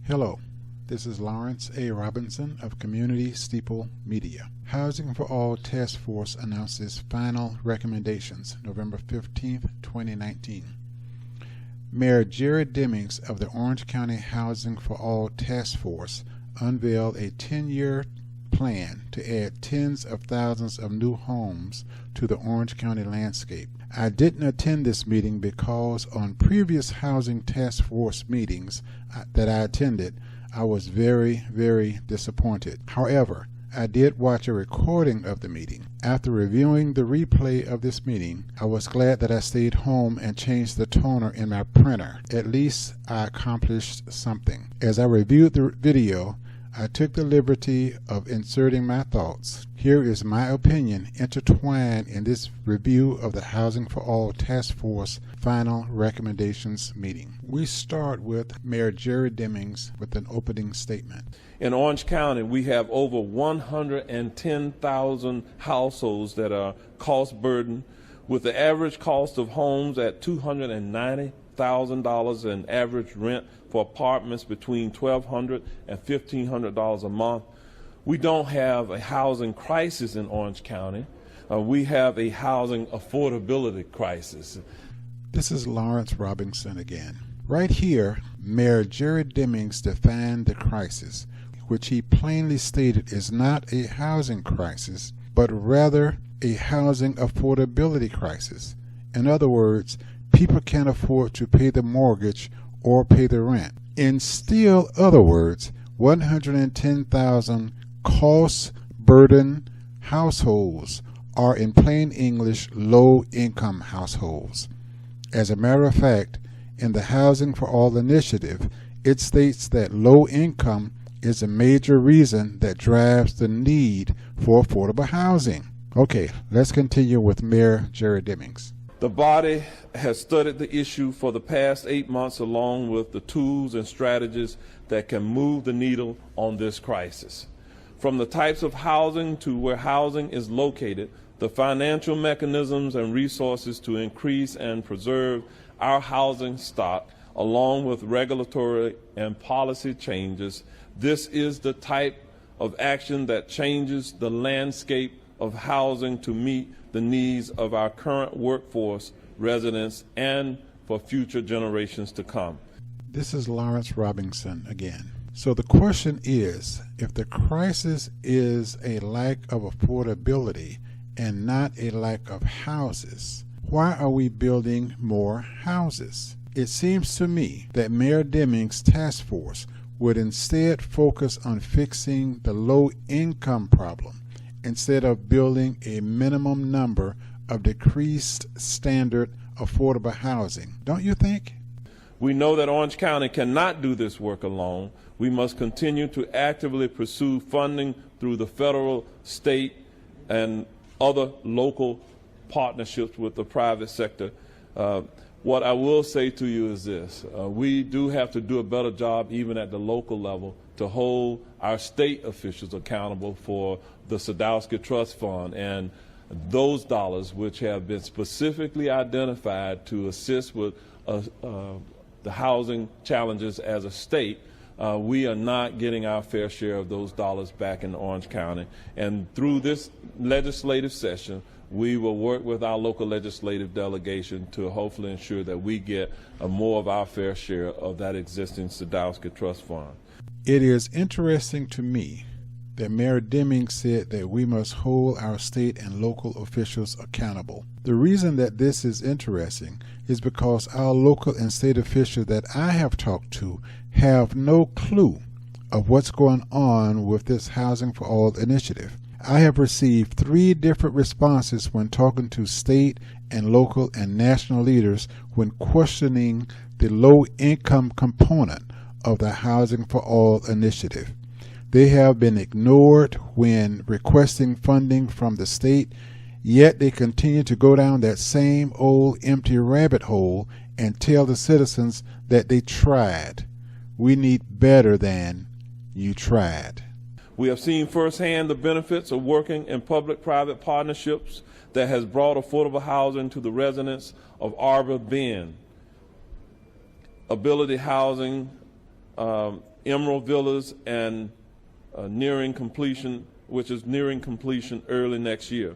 Hello, this is Lawrence A. Robinson of Community Steeple Media. Housing for All Task Force announces final recommendations November 15th, 2019. Mayor Jerry Demings of the Orange County Housing for All Task Force unveiled a 10-year plan to add tens of thousands of new homes to the Orange County landscape. I didn't attend this meeting because on previous housing task force meetings that I attended, I was very disappointed. However, I did watch a recording of the meeting. After reviewing the replay of this meeting, I was glad that I stayed home and changed the toner in my printer. At least I accomplished something. As I reviewed the video, I took the liberty of inserting my thoughts. Here is my opinion intertwined in this review of the Housing for All Task Force final recommendations meeting. We start with Mayor Jerry Demings with an opening statement. In Orange County, we have over 110,000 households that are cost burdened, with the average cost of homes at $290,000 and average rent for apartments between $1,200 and $1,500 a month. We don't have a housing crisis in Orange County. We have a housing affordability crisis. This is Lawrence Robinson again. Right here, Mayor Jerry Demings defined the crisis, which he plainly stated is not a housing crisis, but rather a housing affordability crisis. In other words, people can't afford to pay the mortgage or pay the rent. In still other words, 110,000 cost-burdened households are, in plain English, low-income households. As a matter of fact, in the Housing for All initiative, it states that low income is a major reason that drives the need for affordable housing. Okay, let's continue with Mayor Jerry Demings. The body has studied the issue for the past 8 months along with the tools and strategies that can move the needle on this crisis. From the types of housing to where housing is located, the financial mechanisms and resources to increase and preserve our housing stock, along with regulatory and policy changes, this is the type of action that changes the landscape of housing to meet the needs of our current workforce, residents, and for future generations to come. This is Lawrence Robinson again. So the question is, if the crisis is a lack of affordability and not a lack of houses, why are we building more houses? It seems to me that Mayor Demings' task force would instead focus on fixing the low-income problem instead of building a minimum number of decreased standard affordable housing. Don't you think? We know that Orange County cannot do this work alone. We must continue to actively pursue funding through the federal, state, and other local partnerships with the private sector. What I will say to you is this. We do have to do a better job even at the local level to hold our state officials accountable for the Sadowski Trust Fund and those dollars which have been specifically identified to assist with the housing challenges as a state. We are not getting our fair share of those dollars back in Orange County. And through this legislative session, we will work with our local legislative delegation to hopefully ensure that we get more of our fair share of that existing Sadowski Trust Fund. It is interesting to me that Mayor Demings said that we must hold our state and local officials accountable. The reason that this is interesting is because our local and state officials that I have talked to have no clue of what's going on with this Housing for All initiative. I have received 3 different responses when talking to state and local and national leaders when questioning the low-income component of the Housing for All initiative. They have been ignored when requesting funding from the state, yet they continue to go down that same old empty rabbit hole and tell the citizens that they tried. We need better than you tried. We have seen firsthand the benefits of working in public-private partnerships that has brought affordable housing to the residents of Arbor Bend. Ability Housing Emerald Villas and nearing completion, which is nearing completion early next year.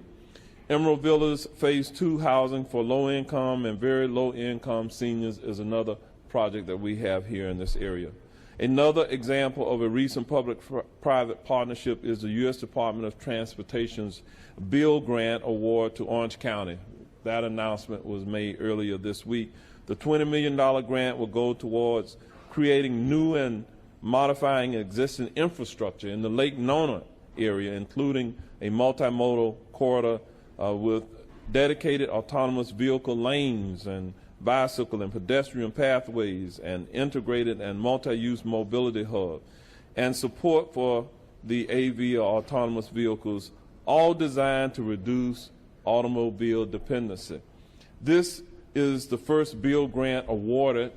Emerald Villas Phase 2 housing for low-income and very low-income seniors is another project that we have here in this area. Another example of a recent public-private partnership is the U.S. Department of Transportation's Bill Grant Award to Orange County. That announcement was made earlier this week. The $20 million grant will go towards creating new and modifying existing infrastructure in the Lake Nona area, including a multimodal corridor with dedicated autonomous vehicle lanes and bicycle and pedestrian pathways and integrated and multi-use mobility hub, and support for the AV or autonomous vehicles, all designed to reduce automobile dependency. This is the first Bill grant awarded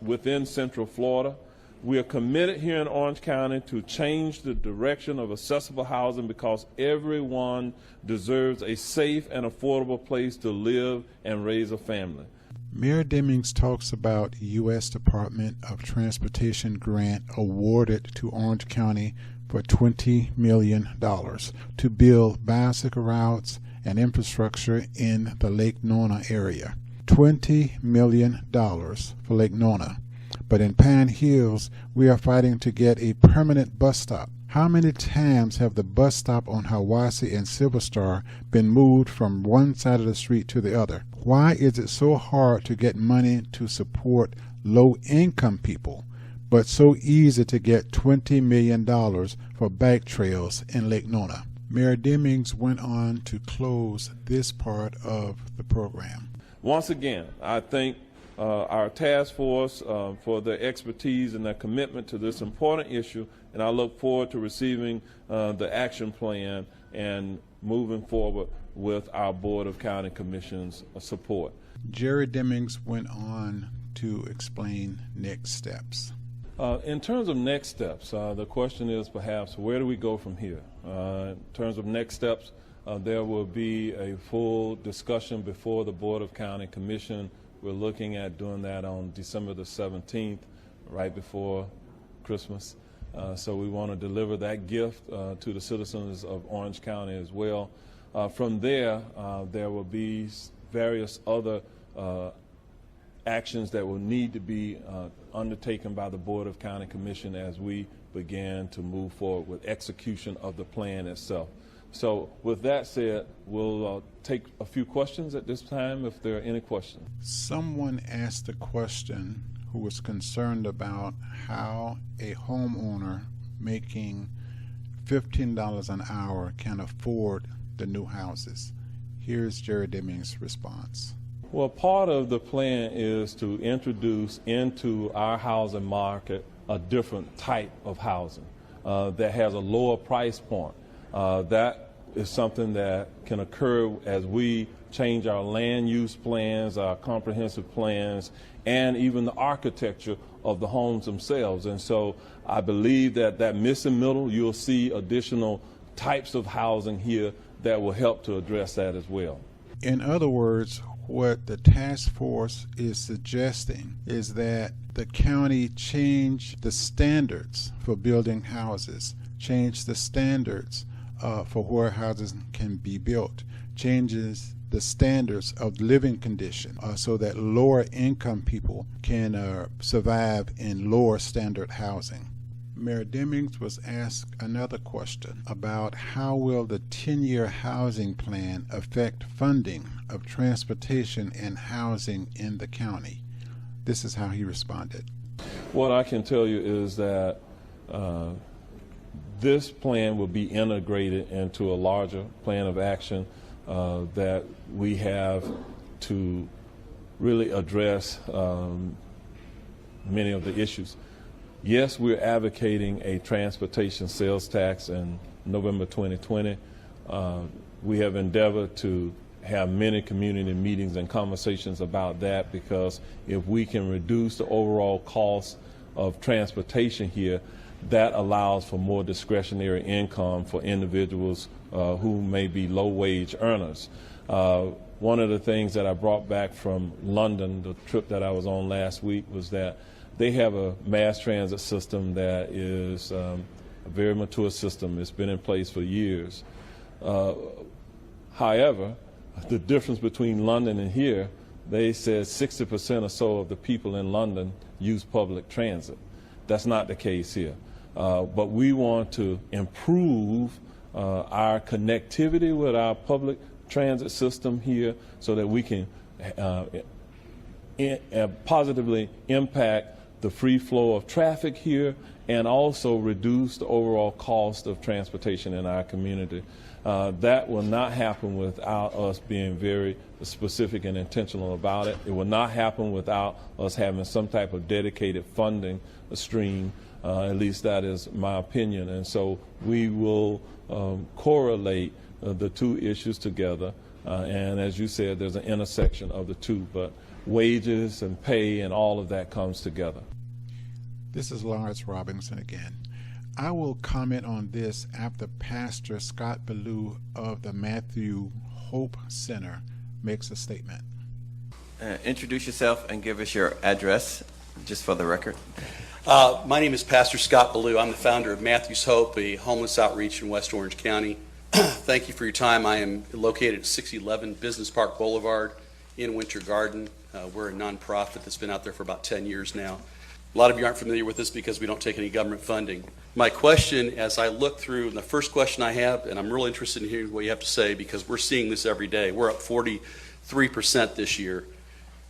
within Central Florida. We are committed here in Orange County to change the direction of accessible housing because everyone deserves a safe and affordable place to live and raise a family. Mayor Demings talks about U.S. Department of Transportation grant awarded to Orange County for $20 million to build bicycle routes and infrastructure in the Lake Nona area. $20 million for Lake Nona. But in Pine Hills, we are fighting to get a permanent bus stop. How many times have the bus stop on Hiwassee and Silver Star been moved from one side of the street to the other? Why is it so hard to get money to support low-income people, but so easy to get $20 million for bike trails in Lake Nona? Mayor Demings went on to close this part of the program. Once again, I thank our task force for their expertise and their commitment to this important issue, and I look forward to receiving the action plan and moving forward with our Board of County Commission's support. Jerry Demings went on to explain next steps. In terms of next steps, the question is perhaps where do we go from here? In terms of next steps, there will be a full discussion before the Board of County Commission. We're looking at doing that on December the 17th, right before Christmas. So we want to deliver that gift to the citizens of Orange County as well. From there, there will be various other actions that will need to be undertaken by the Board of County Commission as we begin to move forward with execution of the plan itself. So with that said, we'll take a few questions at this time if there are any questions. Someone asked a question who was concerned about how a homeowner making $15 an hour can afford the new houses. Here's Jerry Demings' response. Well, part of the plan is to introduce into our housing market a different type of housing that has a lower price point. That is something that can occur as we change our land use plans, our comprehensive plans, and even the architecture of the homes themselves. And so I believe that missing middle, you'll see additional types of housing here that will help to address that as well. In other words, what the task force is suggesting is that the county change the standards for building houses, change the standards for where houses can be built, changes the standards of living condition so that lower income people can survive in lower standard housing. Mayor Demings was asked another question about how will the 10-year housing plan affect funding of transportation and housing in the county. This is how he responded. What I can tell you is that this plan will be integrated into a larger plan of action that we have to really address many of the issues. Yes, we're advocating a transportation sales tax in November 2020. We have endeavored to have many community meetings and conversations about that, because if we can reduce the overall cost of transportation here, that allows for more discretionary income for individuals who may be low-wage earners. one of the things that I brought back from London, the trip that I was on last week, was that they have a mass transit system that is a very mature system. It's been in place for years. However, the difference between London and here, they said 60% or so of the people in London use public transit. That's not the case here. But we want to improve our connectivity with our public transit system here so that we can positively impact the free flow of traffic here and also reduce the overall cost of transportation in our community. That will not happen without us being very specific and intentional about it. It will not happen without us having some type of dedicated funding stream. At least that is my opinion. And so we will correlate the two issues together. And as you said, there's an intersection of the two, but wages and pay and all of that comes together. This is Lawrence Robinson again. I will comment on this after Pastor Scott Ballou of the Matthew Hope Center makes a statement. Introduce yourself and give us your address, just for the record. My name is Pastor Scott Ballou. I'm the founder of Matthew's Hope, a homeless outreach in West Orange County. Thank you for your time. I am located at 611 Business Park Boulevard in Winter Garden. We're a nonprofit that's been out there for about 10 years now. A lot of you aren't familiar with this because we don't take any government funding. My question, as I look through, and the first question I have, and I'm really interested in hearing what you have to say because we're seeing this every day. We're up 43% this year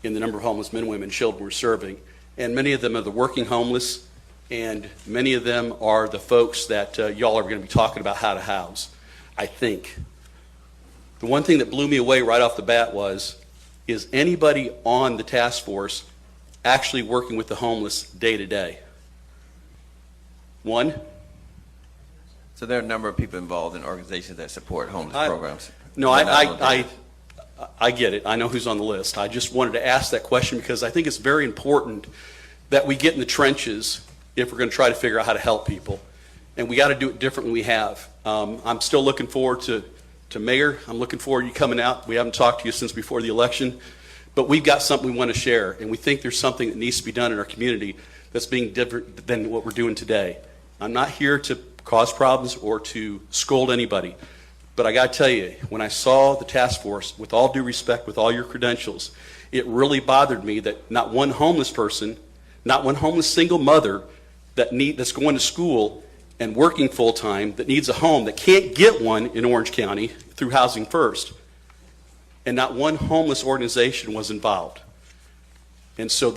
in the number of homeless men, women, and children we're serving. And many of them are the working homeless, and many of them are the folks that y'all are going to be talking about how to house, I think. The one thing that blew me away right off the bat is anybody on the task force actually working with the homeless day to day? One? So there are a number of people involved in organizations that support homeless programs. No, I get it. I know who's on the list. I just wanted to ask that question because I think it's very important that we get in the trenches if we're going to try to figure out how to help people. And we got to do it different than we have. I'm still looking forward to Mayor. I'm looking forward to you coming out. We haven't talked to you since before the election. But we've got something we want to share, and we think there's something that needs to be done in our community that's being different than what we're doing today. I'm not here to cause problems or to scold anybody, but I got to tell you, when I saw the task force, with all due respect, with all your credentials, it really bothered me that not one homeless person, not one homeless single mother that's going to school and working full-time that needs a home that can't get one in Orange County through Housing First. And not one homeless organization was involved. And so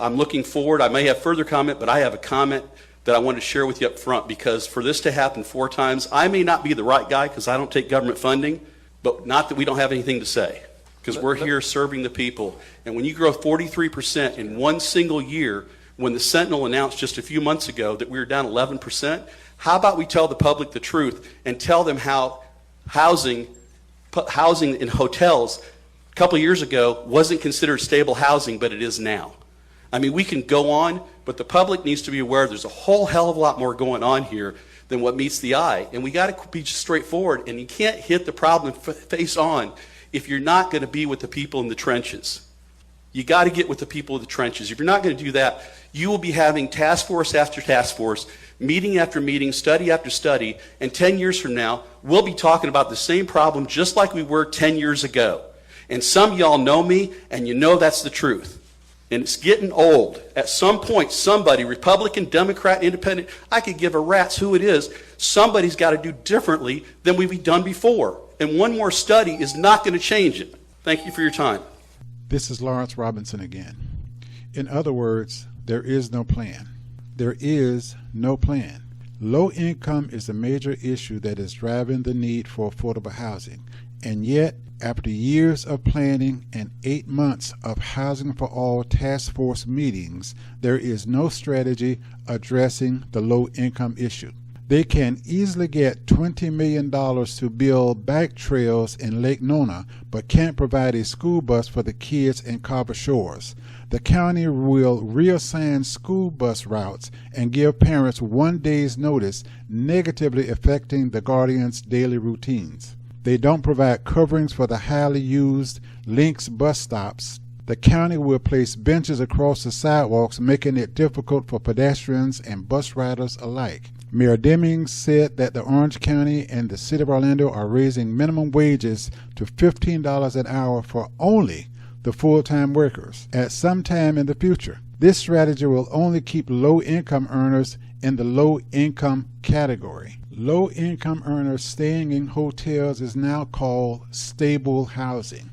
I'm looking forward. I may have further comment, but I have a comment that I wanted to share with you up front because for this to happen 4 times, I may not be the right guy because I don't take government funding, but not that we don't have anything to say because we're here serving the people. And when you grow 43% in one single year, when the Sentinel announced just a few months ago that we were down 11%, how about we tell the public the truth and tell them how housing in hotels a couple of years ago wasn't considered stable housing, but it is now. I mean, we can go on, but the public needs to be aware there's a whole hell of a lot more going on here than what meets the eye. And we got to be just straightforward, and you can't hit the problem face on if you're not going to be with the people in the trenches. You got to get with the people in the trenches. If you're not going to do that, you will be having task force after task force, meeting after meeting, study after study, and 10 years from now, we'll be talking about the same problem just like we were 10 years ago. And some of y'all know me, and you know that's the truth. And it's getting old. At some point, somebody, Republican, Democrat, Independent, I could give a rat's who it is, somebody's got to do differently than we've done before. And one more study is not going to change it. Thank you for your time. This is Lawrence Robinson again. In other words, there is no plan. There is no plan. Low income is a major issue that is driving the need for affordable housing. And yet, after years of planning and 8 months of Housing for All task force meetings, there is no strategy addressing the low income issue. They can easily get $20 million to build bike trails in Lake Nona, but can't provide a school bus for the kids in Carver Shores. The county will reassign school bus routes and give parents 1 day's notice, negatively affecting the guardians' daily routines. They don't provide coverings for the highly used Links bus stops. The county will place benches across the sidewalks, making it difficult for pedestrians and bus riders alike. Mayor Demings said that the Orange County and the City of Orlando are raising minimum wages to $15 an hour for only the full-time workers at some time in the future. This strategy will only keep low-income earners in the low-income category. Low-income earners staying in hotels is now called stable housing.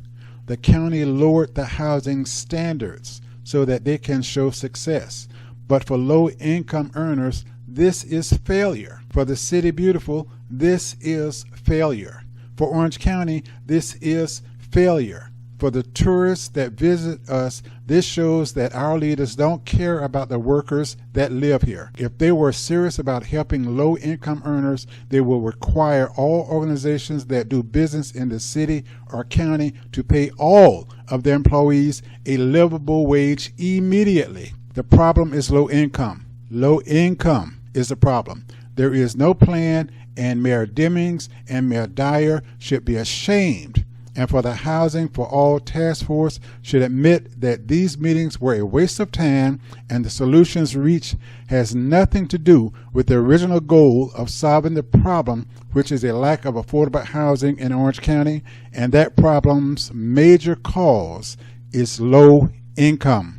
The county lowered the housing standards so that they can show success. But for low-income earners, this is failure. For the City Beautiful, this is failure. For Orange County, this is failure. For the tourists that visit us, this shows that our leaders don't care about the workers that live here. If they were serious about helping low-income earners, they will require all organizations that do business in the city or county to pay all of their employees a livable wage immediately. The problem is low income. Low income is the problem. There is no plan, and Mayor Demings and Mayor Dyer should be ashamed. And for the Housing for All Task Force should admit that these meetings were a waste of time and the solutions reached has nothing to do with the original goal of solving the problem, which is a lack of affordable housing in Orange County, and that problem's major cause is low income.